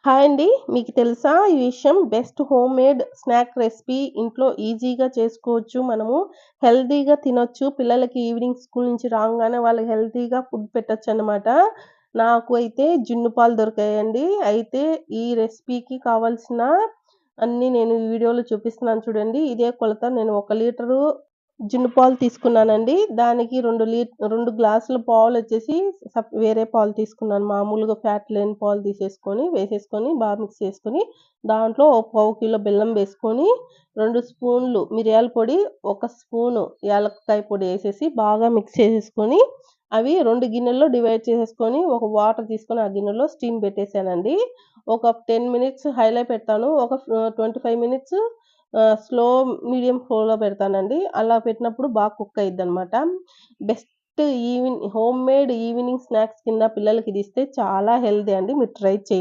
Hi అండి. మీకు తెలుసా ఈ విషయం? బెస్ట్ హోమ్‌మేడ్ స్నాక్ రెసిపీ ఇంట్లో ఈజీగా చేసుకోవచ్చు. మనము హెల్తీగా తినొచ్చు. పిల్లలకి ఈవినింగ్ స్కూల్ నుంచి రాంగానే వాళ్ళకి హెల్తీగా ఫుడ్ పెట్టొచ్చనమాట. నాకు అయితే జున్ను పాలు దొరికాయండి. అయితే ఈ రెసిపీకి కావాల్సిన అన్నీ నేను ఈ వీడియోలో చూపిస్తున్నాను చూడండి. ఇదే కొలత నేను 1 లీటరు జున్ను పాలు తీసుకున్నానండి. దానికి 2 గ్లాసుల పాలొచ్చేసి వేరే పాలు తీసుకున్నాను. మామూలుగా ఫ్యాట్ లేని పాలు వేసేసుకొని బాగా మిక్స్ చేసుకొని, దాంట్లో ఒక పావు కిలో బెల్లం వేసుకొని, 2 స్పూన్లు మిరియాల పొడి, 1 స్పూను యాలక్కాయ పొడి ఏసేసి బాగా మిక్స్ చేసేసుకొని, అవి 2 గిన్నెల్లో డివైడ్ చేసేసుకొని, ఒక వాటర్ తీసుకొని ఆ గిన్నెలో స్టీమ్ పెట్టేసానండి. ఒక 10 మినిట్స్ హైలో పెడతాను. 25 మినిట్స్ స్లో, మీడియం ఫ్లేమ్‌లో పెడతానండి. అలా పెట్టినప్పుడు బాగా కుక్ అయిద్దనమాట. బెస్ట్ హోమ్‌మేడ్ ఈవినింగ్ స్నాక్స్ కింద పిల్లలకి ఇదిస్తే చాలా హెల్తీ అండి. మీరు ట్రై